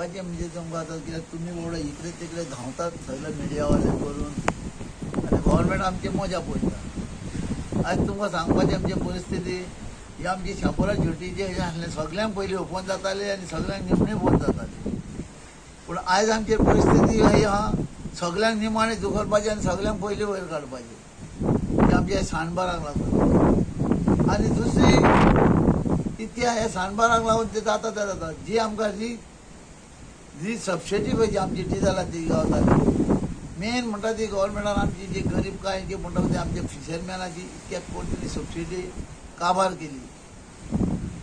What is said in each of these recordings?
सांगपाचें म्हणजे तुमकां आतां कित्याक तुमी बाबडो इकडे तिकडे धांवतात सगळे मिडियावाले करून आनी गव्हर्मेंट आमची मजा पळयता। आयज तुमकां सांगपाचें आमची परिस्थिती ही आमची शापोरा झुटीचे हे आसलें सगळ्यांक पयलीं ओपन जाताली आनी सगळ्यांक निमणी बंद जाताली, पूण आयज आमची परिस्थिती ही आहा सगळ्यांक निमाणे दुखरपाचें आनी सगळ्यांक पयलीं वयर काडपाचें, ही आमच्या साणबाराक लागून। आनी दुसरी इतक्या हे साणबाराक लागून ते जाता ते जाता जी आमकां जी सबसिडी पळय जी आमची ती जाला ती गावताली मेन म्हणटा ती गव्हर्मेंटान आमची जी गरीब काय जी म्हणटा ती आमच्या फिशरमॅनाची इतक्या कोटी सबसिडी काबार केली।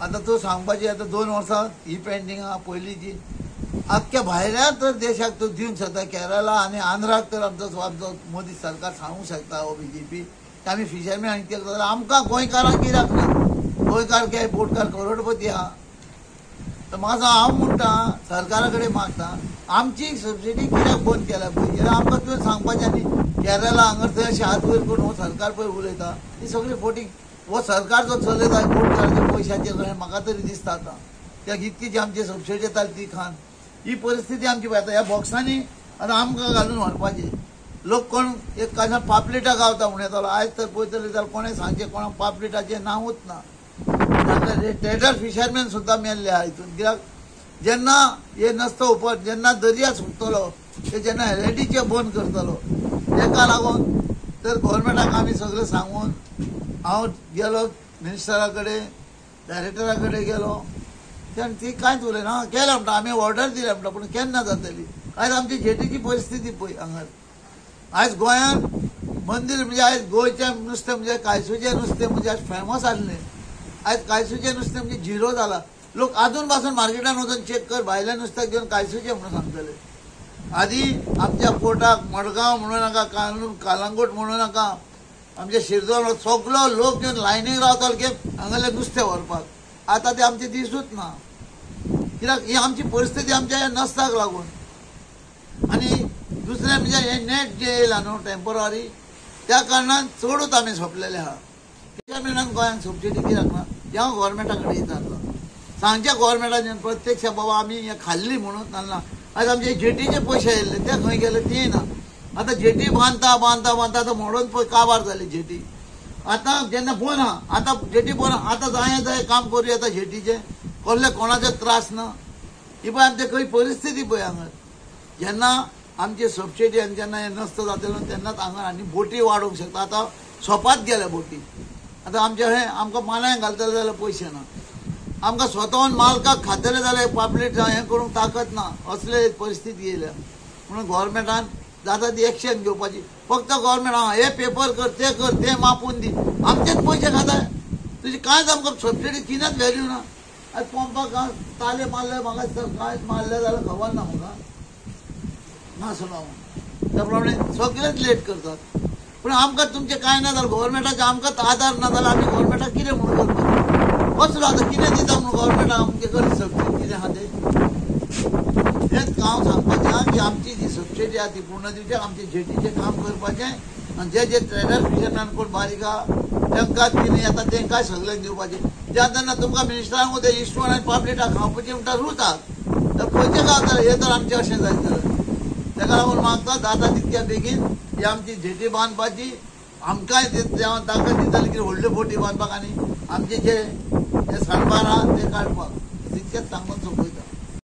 आतां तूं सांगपाची आतां 2 वर्सां ही पेंडींग आहा पयलींची आख्ख्या भायल्या तर देशाक तो दिवंक शकता, केरळा आनी आंध्राक तर आमचो मोदी सरकार सांगूंक शकता हो बीजेपी की आमी फिशरमॅन इतके करता, आमकां गोंयकारांक कित्याक ना? गोंयकार काय बोटकार करोडपती आहा। तर माझा हांव म्हणटा सरकारा कडेन मागता आमची सबसिडी कित्याक बंद केल्या पळय, आमकां तुवें सांगपाचें आनी केरळा हांगर थंय अशें हात वयर करून हो सरकार पळय उलयता ही सगळी फोटींग हो सरकार जो चलयता बोटकाराच्या पयशांचेर कशें म्हाका तरी दिसता आतां, कित्याक इतकी जी आमची सबसिडी येताली ती खान ही परिस्थिती आमची पळयता ह्या बॉक्सांनी आतां आमकां घालून व्हरपाचें। लोक कोण एक कांय पापलेटां गावता म्हणून येतालो, आयज तर पळयतले जाल्यार कोणें सांगचें कोणाक पापलेटाचें नांवूच ना। ट्रेडर फिशरमॅन सुद्दां मेल्ले आहा हितून, कित्याक जेन्ना हे नसतो उपर जेन्ना दर्या सुकतलो ते जेन्ना हेरेटीचे बंद करतलो तेका लागून तर गव्हर्मेंटाक आमी सगळें सांगून हांव गेलो मिनिस्टरा कडेन डायरेक्टरा कडेन गेलो तेन्ना ती कांयच उलयना केलें म्हणटा आमी ऑर्डर दिल्या म्हणटा पूण केन्ना जातली। आयज आमची जेटीची परिस्थिती पळय हांगर आयज गोंयांत मंदीर म्हणजे आयज गोंयचें नुस्तें म्हणजे कायसूचें नुस्तें म्हणजे आयज फेमस आसलें, आयज कायसूचें नुस्तें म्हणजे झिरो जाला। लोक आजून पासून मार्केटान वचून चेक कर भायल्या नुस्त्याक घेवन कायसूचें म्हणून सांगतले। आदी आमच्या पोटाक मडगांव म्हणू नाका, कालांगूट म्हणू नाका, आमचे शिरदोळ सगळो लोक घेवन लायनीक रावतालो की हांगासलें नुस्तें व्हरपाक, आतां ते आमचे दिसूच ना, कित्याक ही आमची परिस्थिती आमच्या ह्या नस्ताक लागून। आनी दुसरें म्हणजे हे नेट जे येयला न्हू टेम्पररी त्या कारणान चडूच आमी सोंपलेले आहा। फिशरमॅनान गोंयांक सबसिडी कित्याक ना हें हांव गव्हर्मेंटा कडेन येतालो सांगच्या गव्हर्मेंटान प्रत्यक्ष बाबा आमी हें खाल्ली म्हणून नासना। आयज आमचे जेटीचे पयशे येयल्ले ते खंय गेले ते ना, आतां जेटी बांदता बांदता बांदता आतां मोडून पळय काबार जाली जेटी। आतां जेन्ना बंद आहा आतां जेटी बंद आहा आतां जाय काम करूं येता जेटीचें कसले कोणाचे त्रास ना। ही पळय आमची खंय परिस्थिती पळय हांगर जेन्ना आमची सबसिडी आनी जेन्ना हें नसता जातलें तेन्नाच हांगा आनी बोटी वाडोवंक शकता। आतां सोंपात गेल्या बोटी, आतां आमचें हें आमकां मालांक घालतले जाल्यार पयशे ना, आमकां स्वताहून मालकाक खातले जाल्यार पापलेट जावं हें करूंक ताकद ना, असले परिस्थिती येयल्या। म्हणून गव्हर्मेंटान जाता ती एक्शन घेवपाची, फक्त गव्हर्मेंट हे पेपर कर ते मापून दी, आमचेच पयशे खाताय तुजी कांयच आमकां सबसिडी कित्याच व्हॅल्यू ना। आयज पंपाक ताले मारले म्हाका कांयच मारले जाल्यार खबर ना म्हाका ना सुना त्या प्रमाणे सगळेच लेट करतात। पूण आमकां तुमचें कांय ना जाल्यार गव्हर्मेंटाचे आमकांच आदार ना जाल्यार आमी गव्हर्मेंटाक कितें म्हणून करपाचें कसलो आतां कितें दिता म्हणून गव्हर्मेंटाक आमचे कडेन सबसिडी कितें आहा तें हेंच हांव सांगपाचें आहा की आमची जी सबसिडी आहा ती पूर्ण दिवचें, आमचे जेटीचें काम करपाचें आनी जे ट्रेडर फिशरमॅन कोण बारीक आहा तांकां कितें येता तांकांय सगळ्यांक दिवपाचें। जेन्ना तुमकां मिनिस्टरांक उदय इश्टवण आनी पापलेटां खावपाचें म्हणटा रूच आहा तर खंयचें गावतलें हें तर आमचें अशें जायतलें। ताका लागून मागता जाता तितक्या बेगीन ही आमची जेटी बांदपाची, आमकांय ताकद दिताली की व्हडल्यो बोटी बांदपाक आनी आमचे जे साणबार आहा ते काडपाक तितकेंच सांगून